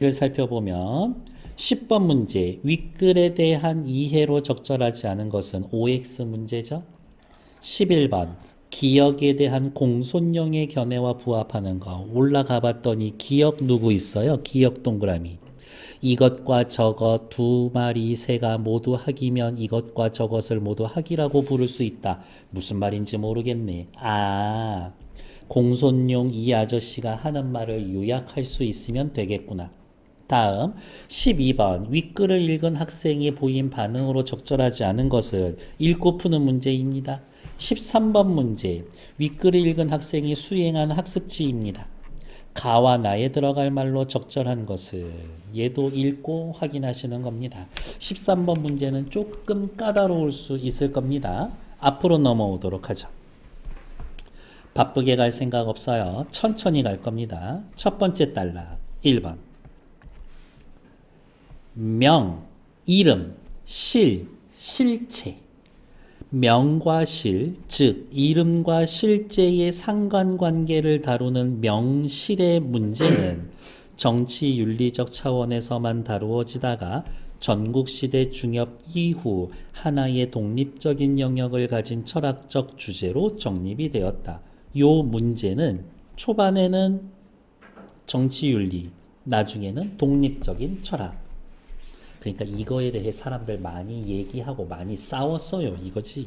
를 살펴보면 10번 문제 윗글에 대한 이해로 적절하지 않은 것은 OX 문제죠. 11번 기역에 대한 공손용의 견해와 부합하는 거 올라가 봤더니 기역 누구 있어요? 기역 동그라미. 이것과 저것 두 마리 새가 모두 학이면 이것과 저것을 모두 학이라고 부를 수 있다. 무슨 말인지 모르겠네. 공손용 이 아저씨가 하는 말을 요약할 수 있으면 되겠구나. 다음 12번 윗글을 읽은 학생이 보인 반응으로 적절하지 않은 것을 읽고 푸는 문제입니다. 13번 문제 윗글을 읽은 학생이 수행한 학습지입니다. 가와 나에 들어갈 말로 적절한 것을 얘도 읽고 확인하시는 겁니다. 13번 문제는 조금 까다로울 수 있을 겁니다. 앞으로 넘어오도록 하죠. 바쁘게 갈 생각 없어요. 천천히 갈 겁니다. 첫 번째 단락 1번 명, 이름, 실, 실체. 명과 실, 즉 이름과 실제의 상관관계를 다루는 명실의 문제는 정치 윤리적 차원에서만 다루어지다가 전국시대 중엽 이후 하나의 독립적인 영역을 가진 철학적 주제로 정립이 되었다. 요 문제는 초반에는 정치윤리, 나중에는 독립적인 철학. 그러니까 이거에 대해 사람들 많이 얘기하고 많이 싸웠어요. 이거지.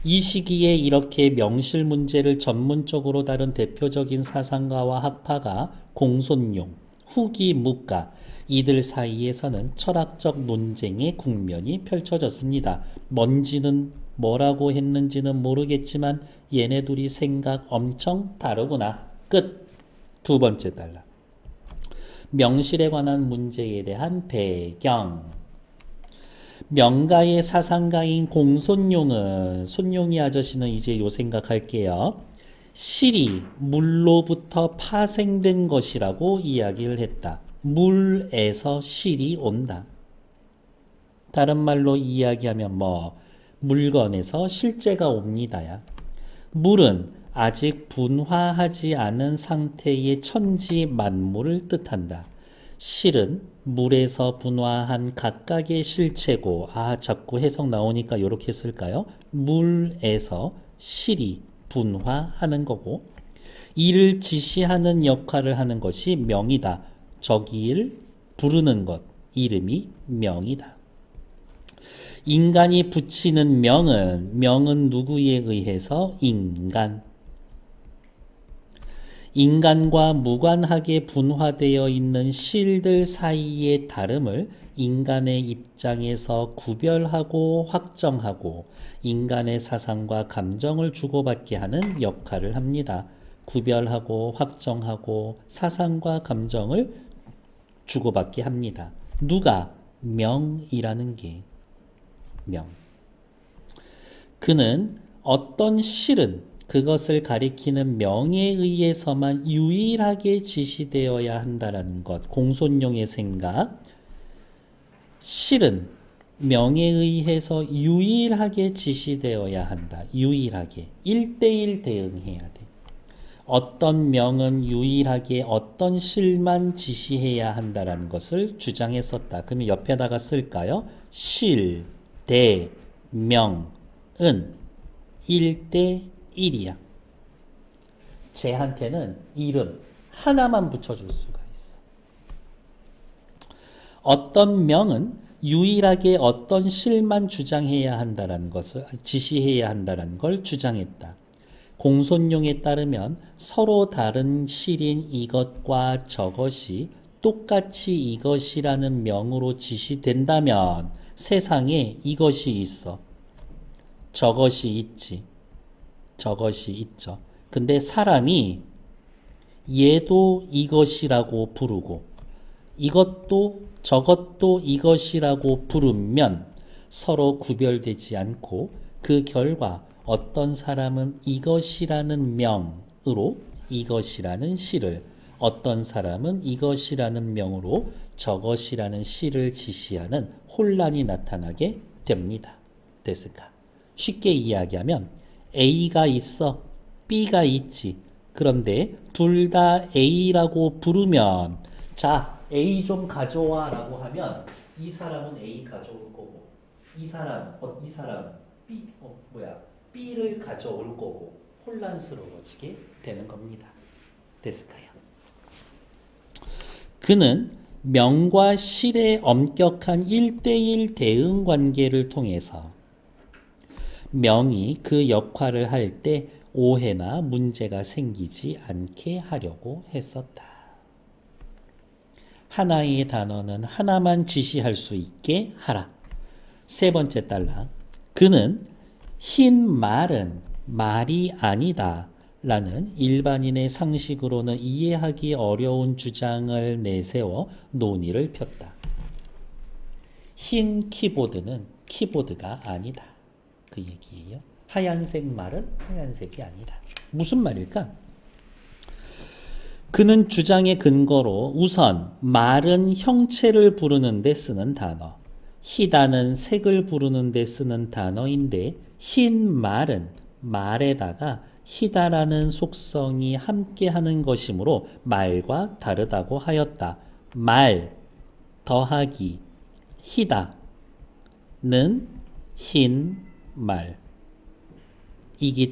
이 시기에 이렇게 명실 문제를 전문적으로 다룬 대표적인 사상가와 학파가 공손용, 후기 묵가, 이들 사이에서는 철학적 논쟁의 국면이 펼쳐졌습니다. 뭔지는 뭐라고 했는지는 모르겠지만 얘네 둘이 생각 엄청 다르구나. 끝. 두 번째 단락. 명실에 관한 문제에 대한 배경. 명가의 사상가인 공손용은 손용이 아저씨는 이제 요 생각할게요. 실이 물로부터 파생된 것이라고 이야기를 했다. 물에서 실이 온다. 다른 말로 이야기하면 물건에서 실제가 옵니다야. 물은 아직 분화하지 않은 상태의 천지 만물을 뜻한다. 실은 물에서 분화한 각각의 실체고, 자꾸 해석 나오니까 이렇게 쓸까요? 물에서 실이 분화하는 거고, 이를 지시하는 역할을 하는 것이 명이다. 저기를 부르는 것, 이름이 명이다. 인간이 붙이는 명은 누구에 의해서? 인간. 인간과 무관하게 분화되어 있는 실들 사이의 다름을 인간의 입장에서 구별하고 확정하고 인간의 사상과 감정을 주고받게 하는 역할을 합니다. 구별하고 확정하고 사상과 감정을 주고받게 합니다. 누가? 명이라는 게. 명. 그는 어떤 실은 그것을 가리키는 명에 의해서만 유일하게 지시되어야 한다는 것. 공손용의 생각. 실은 명에 의해서 유일하게 지시되어야 한다. 유일하게. 1대1 대응해야 돼. 어떤 명은 유일하게 어떤 실만 지시해야 한다는 것을 주장했었다. 그러면 옆에다가 쓸까요? 실, 대, 명은 1대1이야. 쟤한테는 이름 하나만 붙여줄 수가 있어. 어떤 명은 유일하게 어떤 실만 주장해야 한다는 것을 지시해야 한다는 걸 주장했다. 공손용에 따르면 서로 다른 실인 이것과 저것이 똑같이 이것이라는 명으로 지시된다면 세상에 이것이 있어. 저것이 있지. 저것이 있죠. 근데 사람이 얘도 이것이라고 부르고 이것도 저것도 이것이라고 부르면 서로 구별되지 않고 그 결과 어떤 사람은 이것이라는 명으로 이것이라는 실을, 어떤 사람은 이것이라는 명으로 저것이라는 실을 지시하는 혼란이 나타나게 됩니다. 됐을까? 쉽게 이야기하면 A가 있어, B가 있지. 그런데 둘 다 A라고 부르면 자, A 좀 가져와 라고 하면 이 사람은 A 가져올 거고 이 사람은 B를 가져올 거고 혼란스러워지게 되는 겁니다. 됐을까요? 그는 명과 실의 엄격한 1대1 대응 관계를 통해서 명이 그 역할을 할 때 오해나 문제가 생기지 않게 하려고 했었다. 하나의 단어는 하나만 지시할 수 있게 하라. 세 번째 단락. 그는 흰 말은 말이 아니다 라는 일반인의 상식으로는 이해하기 어려운 주장을 내세워 논의를 폈다. 흰 키보드는 키보드가 아니다. 그 얘기예요. 하얀색 말은 하얀색이 아니다. 무슨 말일까? 그는 주장의 근거로 우선 말은 형체를 부르는 데 쓰는 단어, 희다는 색을 부르는 데 쓰는 단어인데 흰 말은 말에다가 희다라는 속성이 함께하는 것이므로 말과 다르다고 하였다. 말 더하기 희다는 흰 말이기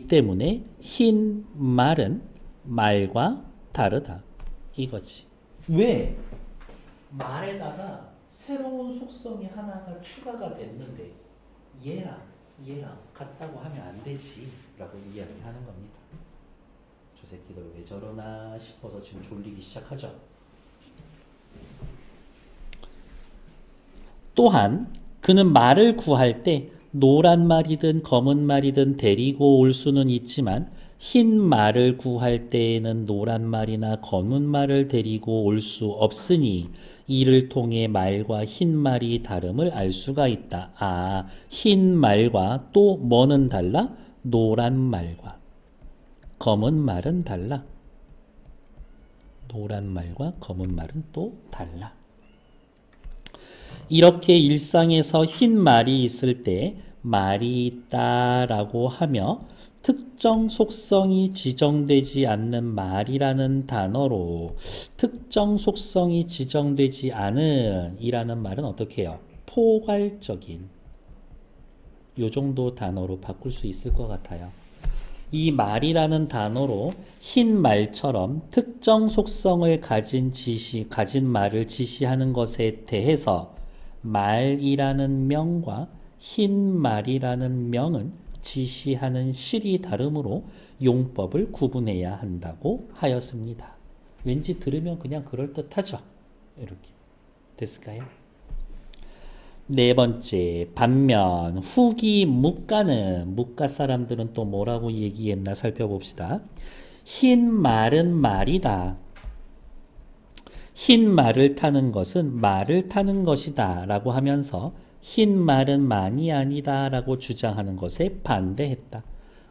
때문에 흰 말은 말과 다르다. 이거지. 왜? 말에다가 새로운 속성이 하나가 추가가 됐는데 얘랑 같다고 하면 안 되지 라고 이야기하는 겁니다. 저 새끼들 왜 저러나 싶어서 지금 졸리기 시작하죠. 또한 그는 말을 구할 때 노란 말이든 검은 말이든 데리고 올 수는 있지만 흰 말을 구할 때에는 노란 말이나 검은 말을 데리고 올 수 없으니 이를 통해 말과 흰 말이 다름을 알 수가 있다. 아, 흰 말과 또 뭐는 달라? 노란 말과 검은 말은 달라. 노란 말과 검은 말은 또 달라. 이렇게 일상에서 흰 말이 있을 때 말이 있다라고 하며 특정 속성이 지정되지 않는 말이라는 단어로 특정 속성이 지정되지 않은 이라는 말은 어떻게 해요? 포괄적인 요 정도 단어로 바꿀 수 있을 것 같아요. 이 말이라는 단어로 흰 말처럼 특정 속성을 가진 말을 지시하는 것에 대해서 말이라는 명과 흰 말이라는 명은 지시하는 실이 다르므로 용법을 구분해야 한다고 하였습니다. 왠지 들으면 그냥 그럴듯하죠. 이렇게 됐을까요? 네 번째, 반면 후기 묵가는 묵가 사람들은 또 뭐라고 얘기했나 살펴봅시다. 흰 말은 말이다. 흰 말을 타는 것은 말을 타는 것이다 라고 하면서 흰 말은 만이 아니다 라고 주장하는 것에 반대했다.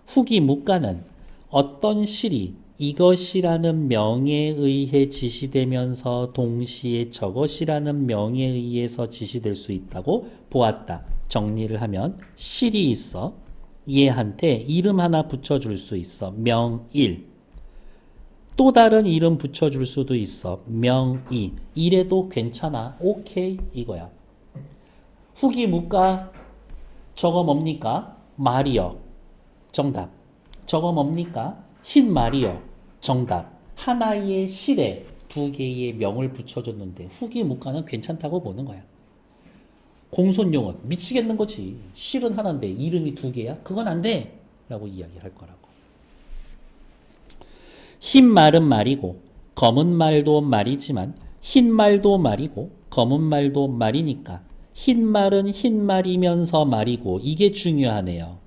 후기 묵가는 어떤 실이 이것이라는 명에 의해 지시되면서 동시에 저것이라는 명에 의해서 지시될 수 있다고 보았다. 정리를 하면 실이 있어. 얘한테 이름 하나 붙여줄 수 있어. 명일. 또 다른 이름 붙여줄 수도 있어. 명이. 이래도 괜찮아. 오케이 이거야. 후기 묵가 저거 뭡니까? 말이요. 정답. 저거 뭡니까? 흰 말이요. 정답. 하나의 실에 두 개의 명을 붙여줬는데 후기 묵가는 괜찮다고 보는 거야. 공손용은 미치겠는 거지. 실은 하나인데 이름이 두 개야? 그건 안 돼! 라고 이야기할 거라고. 흰 말은 말이고 검은 말도 말이지만 흰 말도 말이고 검은 말도 말이니까 흰 말은 흰 말이면서 말이고 이게 중요하네요.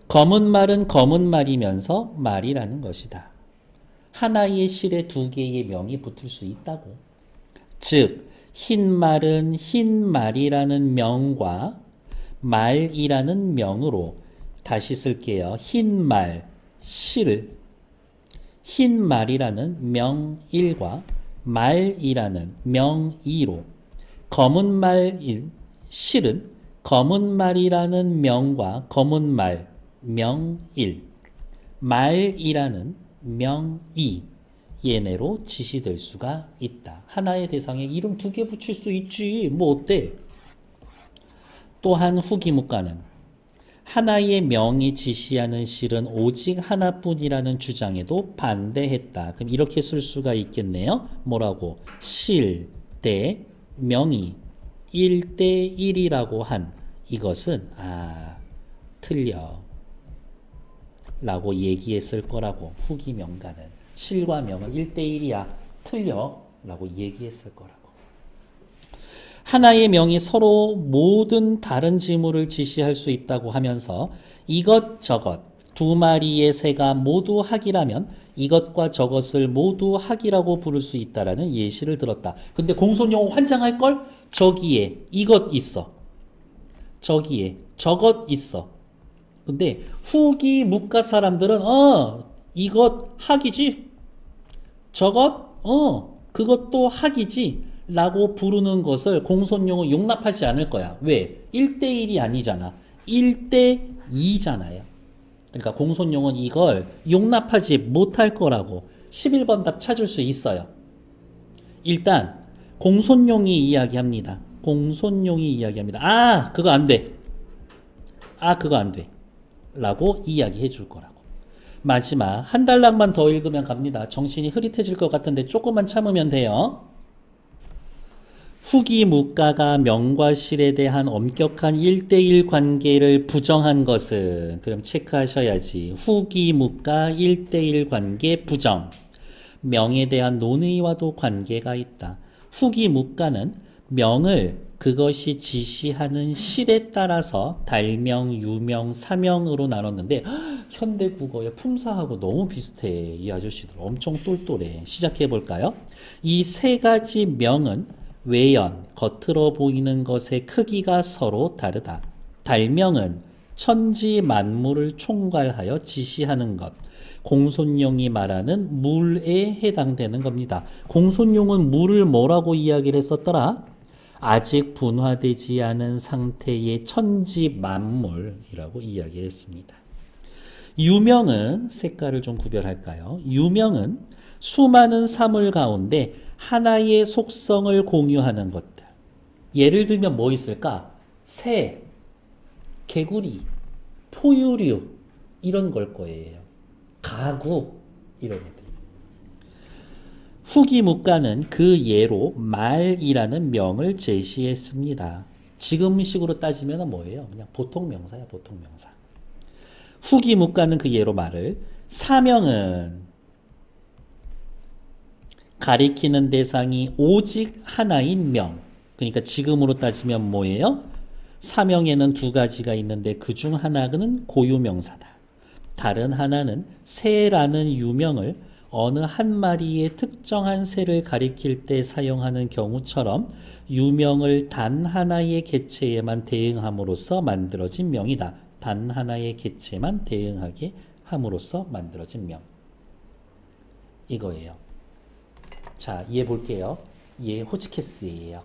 검은 말은 검은 말이면서 말이라는 것이다. 하나의 실에 두 개의 명이 붙을 수 있다고. 즉 흰 말은 흰 말이라는 명과 말이라는 명으로 다시 쓸게요. 흰 말, 실, 흰 말이라는 명1과 말이라는 명2로 검은 말일, 실은 검은 말이라는 명과 검은 말, 명1, 말이라는 명2, 얘네로 지시될 수가 있다. 하나의 대상에 이름 2개 붙일 수 있지. 뭐 어때? 또한 후기문과는 하나의 명이 지시하는 실은 오직 하나뿐이라는 주장에도 반대했다. 그럼 이렇게 쓸 수가 있겠네요. 뭐라고? 실, 대, 명이 1대1이라고 한 이것은 틀려 라고 얘기했을 거라고. 후기명가는 실과 명은 1대1이야. 틀려 라고 얘기했을 거라고. 하나의 명이 서로 모든 다른 지물을 지시할 수 있다고 하면서 이것저것 두 마리의 새가 모두 학이라면 이것과 저것을 모두 학이라고 부를 수 있다라는 예시를 들었다. 근데 공손용어 환장할걸? 저기에 이것 있어. 저기에 저것 있어. 근데 후기 묵가 사람들은 이것 학이지. 저것 그것도 학이지 라고 부르는 것을 공손용어 용납하지 않을 거야. 왜? 1대1이 아니잖아. 1대2잖아요. 그러니까 공손용어는 이걸 용납하지 못할 거라고. 11번 답 찾을 수 있어요. 일단 공손용이 이야기합니다. 공손용이 이야기합니다. 그거 안 돼. 그거 안 돼. 라고 이야기해 줄 거라고. 마지막 한 달락만 더 읽으면 갑니다. 정신이 흐릿해질 것 같은데 조금만 참으면 돼요. 후기 묵가가 명과 실에 대한 엄격한 1대1 관계를 부정한 것은, 그럼 체크하셔야지. 후기 묵가 1대1 관계 부정. 명에 대한 논의와도 관계가 있다. 후기 묵가는 명을 그것이 지시하는 실에 따라서 달명, 유명, 사명으로 나눴는데 현대 국어의 품사하고 너무 비슷해. 이 아저씨들 엄청 똘똘해. 시작해 볼까요? 이 세 가지 명은 외연, 겉으로 보이는 것의 크기가 서로 다르다. 달명은 천지 만물을 총괄하여 지시하는 것. 공손용이 말하는 물에 해당되는 겁니다. 공손용은 물을 뭐라고 이야기를 했었더라? 아직 분화되지 않은 상태의 천지 만물이라고 이야기했습니다. 유명은 색깔을 좀 구별할까요? 유명은 수많은 사물 가운데 하나의 속성을 공유하는 것들. 예를 들면 뭐 있을까? 새, 개구리, 포유류 이런 걸 거예요. 가구 이런 애들. 후기 묵가는 그 예로 말이라는 명을 제시했습니다. 지금식으로 따지면 뭐예요? 그냥 보통 명사야, 보통 명사. 후기 묵가는 그 예로 말을, 사명은 가리키는 대상이 오직 하나인 명. 그러니까 지금으로 따지면 뭐예요? 사명에는 두 가지가 있는데 그중 하나는 고유명사다. 다른 하나는 새라는 유명을 어느 한 마리의 특정한 새를 가리킬 때 사용하는 경우처럼 유명을 단 하나의 개체에만 대응함으로써 만들어진 명이다. 단 하나의 개체만 대응하게 함으로써 만들어진 명. 이거예요. 자, 얘 볼게요. 얘 호치키스예요.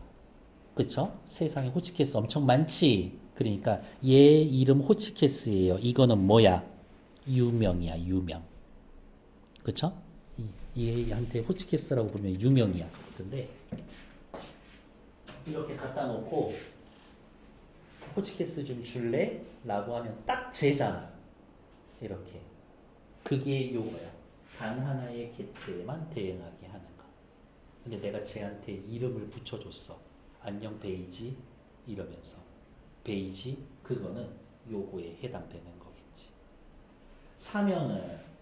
그쵸? 세상에 호치키스 엄청 많지? 그러니까 얘 이름 호치키스예요. 이거는 뭐야? 유명이야, 유명. 그쵸? 얘한테 호치키스라고 부르면 유명이야. 근데 이렇게 갖다 놓고 호치키스 좀 줄래? 라고 하면 딱 쟤잖아. 이렇게. 그게 요거야. 단 하나의 개체에만 대응하게 하는 거. 근데 내가 쟤한테 이름을 붙여줬어. 안녕 베이지 이러면서. 베이지 그거는 요거에 해당되는 거겠지. 사명은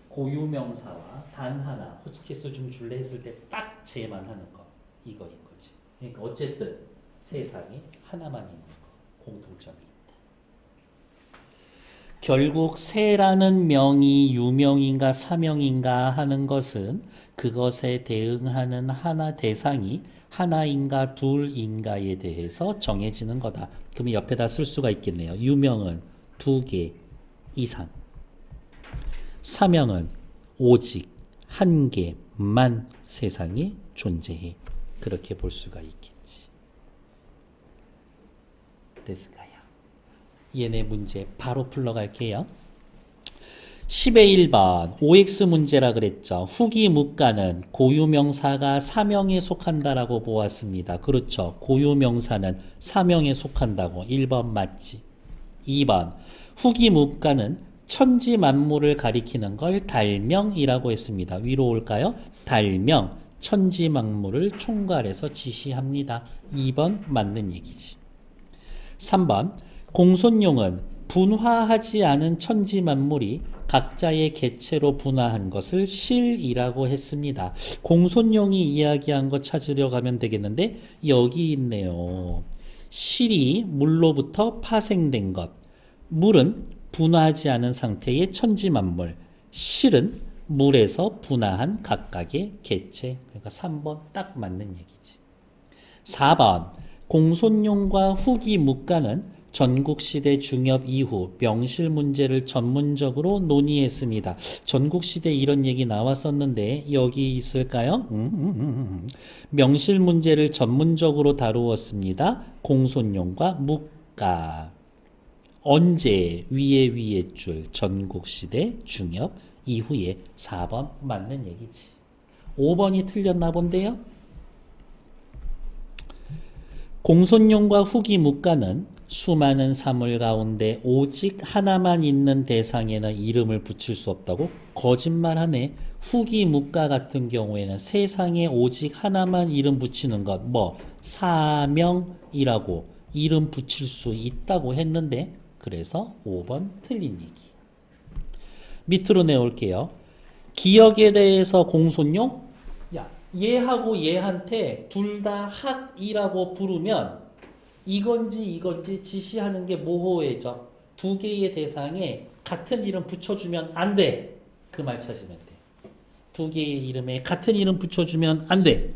고유명사와 단 하나 호치키스 좀 줄래 했을 때 딱 쟤만 하는 거. 이거인 거지. 그러니까 어쨌든 세상에 하나만 있는 거. 공통점이 있다. 결국 새라는 명이 유명인가 사명인가 하는 것은 그것에 대응하는 하나 대상이 하나인가 둘인가에 대해서 정해지는 거다. 그러면 옆에다 쓸 수가 있겠네요. 유명은 2개 이상. 사명은 오직 1개만 세상에 존재해. 그렇게 볼 수가 있겠지. 됐을까요? 얘네 문제 바로 풀러갈게요. 10의 1번 OX 문제라 그랬죠. 후기 묵가는 고유명사가 사명에 속한다라고 보았습니다. 그렇죠. 고유명사는 사명에 속한다고. 1번 맞지. 2번 후기 묵가는 천지 만물을 가리키는 걸 달명이라고 했습니다. 위로 올까요? 달명, 천지 만물을 총괄해서 지시합니다. 2번 맞는 얘기지. 3번 공손용은 분화하지 않은 천지 만물이 각자의 개체로 분화한 것을 실이라고 했습니다. 공손용이 이야기한 거 찾으려 가면 되겠는데 여기 있네요. 실이 물로부터 파생된 것. 물은 분화하지 않은 상태의 천지 만물. 실은 물에서 분화한 각각의 개체. 그러니까 3번 딱 맞는 얘기지. 4번 공손용과 후기 묵가는 전국시대 중엽 이후 명실 문제를 전문적으로 논의했습니다. 전국시대 이런 얘기 나왔었는데 여기 있을까요? 명실 문제를 전문적으로 다루었습니다. 공손용과 묵가. 언제? 위에 줄 전국시대 중엽 이후에 4번 맞는 얘기지. 5번이 틀렸나 본데요. 공손용과 후기 묵가는 수많은 사물 가운데 오직 하나만 있는 대상에는 이름을 붙일 수 없다고? 거짓말하네. 후기 묵가 같은 경우에는 세상에 오직 하나만 이름 붙이는 것, 사명이라고 이름 붙일 수 있다고 했는데, 그래서 5번 틀린 얘기. 밑으로 내올게요. 기억에 대해서 공손용? 야, 얘하고 얘한테 둘 다 학이라고 부르면 이건지 지시하는 게 모호해져. 두 개의 대상에 같은 이름 붙여주면 안 돼. 그 말 찾으면 돼. 두 개의 이름에 같은 이름 붙여주면 안 돼.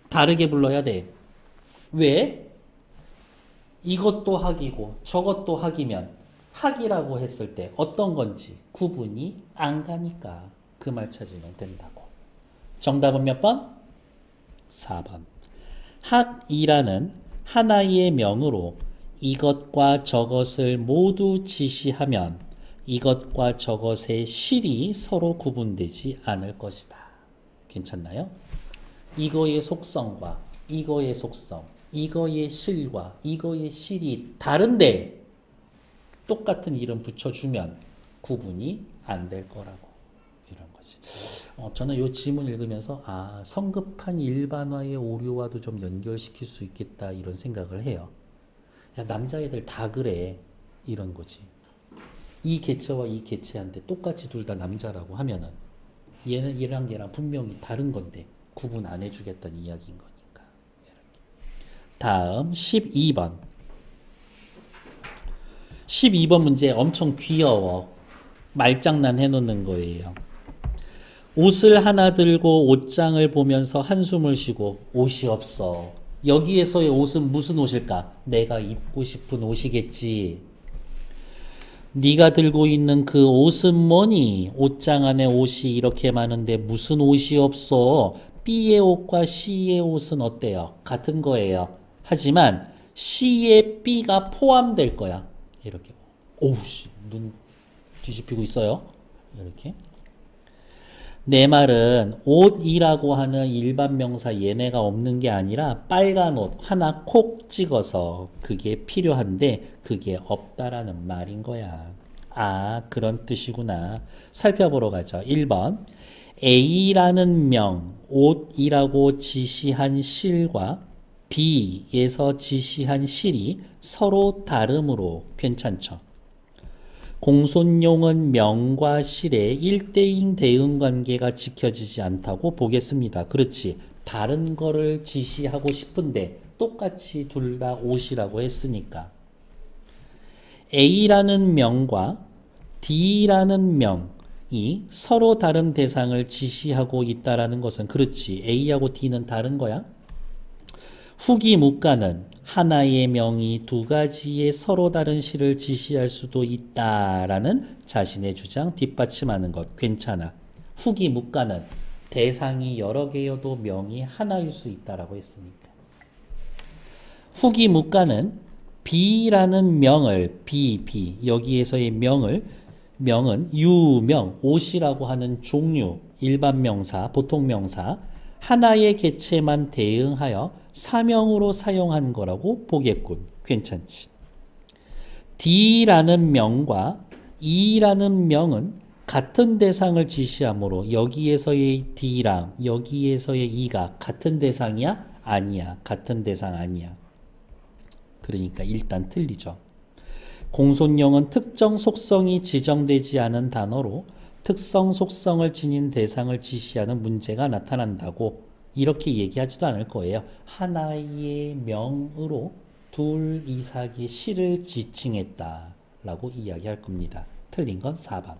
다르게 불러야 돼. 왜? 이것도 학이고 저것도 학이면 학이라고 했을 때 어떤 건지 구분이 안 가니까 그 말 찾으면 된다고. 정답은 몇 번? 4번. 학이라는 하나의 명으로 이것과 저것을 모두 지시하면 이것과 저것의 실이 서로 구분되지 않을 것이다. 괜찮나요? 이거의 속성과 이거의 속성, 이거의 실과 이거의 실이 다른데 똑같은 이름 붙여주면 구분이 안 될 거라고. 이런 거지. 저는 이 지문 읽으면서 성급한 일반화의 오류와도 좀 연결시킬 수 있겠다 이런 생각을 해요. 야, 남자애들 다 그래 이런 거지. 이 개체와 이 개체한테 똑같이 둘 다 남자라고 하면은 얘랑 얘랑 분명히 다른 건데 구분 안 해주겠다는 이야기인 거니까. 다음 12번. 12번 문제 엄청 귀여워. 말장난 해놓는 거예요. 옷을 하나 들고 옷장을 보면서 한숨을 쉬고 옷이 없어. 여기에서의 옷은 무슨 옷일까? 내가 입고 싶은 옷이겠지. 네가 들고 있는 그 옷은 뭐니? 옷장 안에 옷이 이렇게 많은데 무슨 옷이 없어? B의 옷과 C의 옷은 어때요? 같은 거예요. 하지만 C에 B가 포함될 거야. 이렇게. 오우씨, 눈 뒤집히고 있어요. 이렇게. 내 말은 옷이라고 하는 일반 명사 얘네가 없는 게 아니라 빨간 옷 하나 콕 찍어서 그게 필요한데 그게 없다라는 말인 거야. 그런 뜻이구나. 살펴보러 가죠. 1번. A라는 명, 옷이라고 지시한 실과 B에서 지시한 실이 서로 다르므로 괜찮죠. 공손용은 명과 실의 1대1 대응 관계가 지켜지지 않다고 보겠습니다. 그렇지. 다른 거를 지시하고 싶은데 똑같이 둘 다 옷이라고 했으니까. A라는 명과 D라는 명이 서로 다른 대상을 지시하고 있다라는 것은 그렇지. A하고 D는 다른 거야. 후기 묵가는 하나의 명이 두 가지의 서로 다른 실을 지시할 수도 있다라는 자신의 주장 뒷받침하는 것 괜찮아. 후기 묵가는 대상이 여러 개여도 명이 하나일 수 있다라고 했으니까. 후기 묵가는 B라는 명을 B 여기에서의 명을 명은 유명, 옷이라고 하는 종류, 일반 명사, 보통 명사 하나의 개체만 대응하여 사명으로 사용한 거라고 보겠군. 괜찮지? D라는 명과 E라는 명은 같은 대상을 지시하므로 여기에서의 D랑 여기에서의 E가 같은 대상이야? 아니야. 같은 대상 아니야. 그러니까 일단 틀리죠. 공손령은 특정 속성이 지정되지 않은 단어로 특성 속성을 지닌 대상을 지시하는 문제가 나타난다고 이렇게 얘기하지도 않을 거예요. 하나의 명으로 둘 이상의 시를 지칭했다라고 이야기할 겁니다. 틀린 건 4번.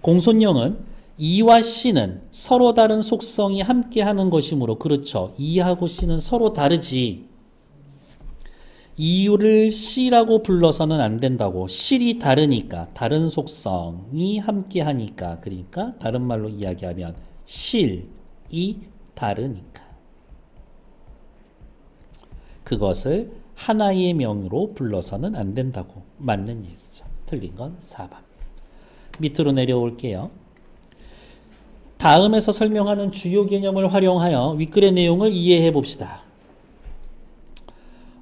공손령은 이와 시는 서로 다른 속성이 함께하는 것이므로 그렇죠. 이하고 시는 서로 다르지. 이유를 시라고 불러서는 안 된다고. 실이 다르니까 다른 속성이 함께하니까 그러니까 다른 말로 이야기하면 실이 다르니까 그것을 하나의 명으로 불러서는 안 된다고. 맞는 얘기죠. 틀린 건 4번. 밑으로 내려올게요. 다음에서 설명하는 주요 개념을 활용하여 윗글의 내용을 이해해 봅시다.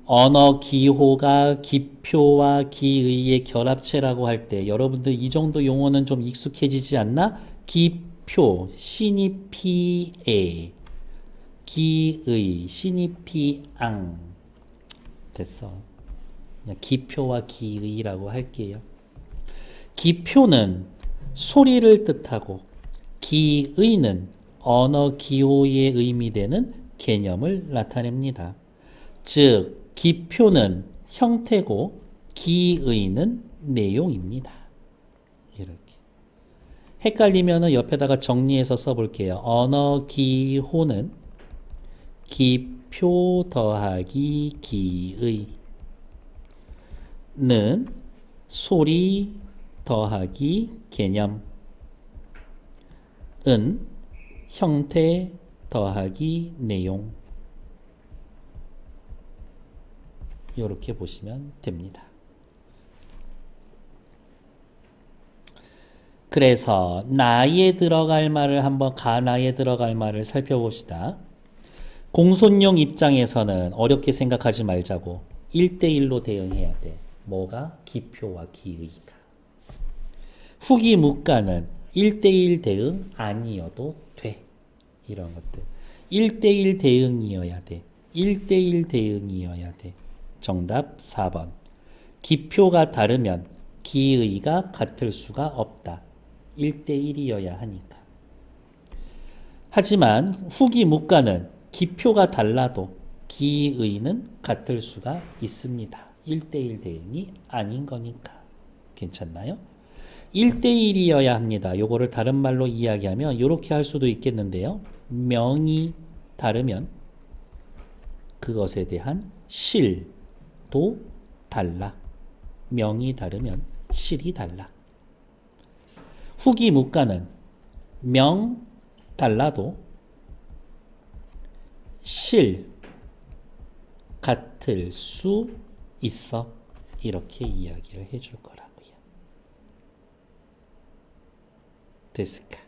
언어 기호가 기표와 기의의 결합체라고 할 때 여러분들 이 정도 용어는 좀 익숙해지지 않나? 기표, 시니피에, 기의, 시니피앙. 됐어. 그냥 기표와 기의라고 할게요. 기표는 소리를 뜻하고 기의는 언어 기호의 의미되는 개념을 나타냅니다. 즉 기표는 형태고 기의는 내용입니다. 이렇게 헷갈리면 옆에다가 정리해서 써볼게요. 언어 기호는 기표 더하기 기의는 소리 더하기 개념 은 형태 더하기 내용 이렇게 보시면 됩니다. 그래서 나에 들어갈 말을 한번 가나에 들어갈 말을 살펴봅시다. 공손용 입장에서는 어렵게 생각하지 말자고 1대1로 대응해야 돼. 뭐가? 기표와 기의가. 후기 묵가는 1대1 대응 아니어도 돼. 이런 것들. 1대1 대응이어야 돼. 1대1 대응이어야 돼. 정답 4번. 기표가 다르면 기의가 같을 수가 없다. 1대1이어야 하니까. 하지만 후기 묵가는 기표가 달라도 기의는 같을 수가 있습니다. 1대1 대응이 아닌 거니까. 괜찮나요? 1대1이어야 합니다. 요거를 다른 말로 이야기하면 이렇게 할 수도 있겠는데요. 명이 다르면 그것에 대한 실도 달라. 명이 다르면 실이 달라. 후기 묵가는 명 달라도 실 같을 수 있어. 이렇게 이야기를 해줄 거라고요. 됐을까?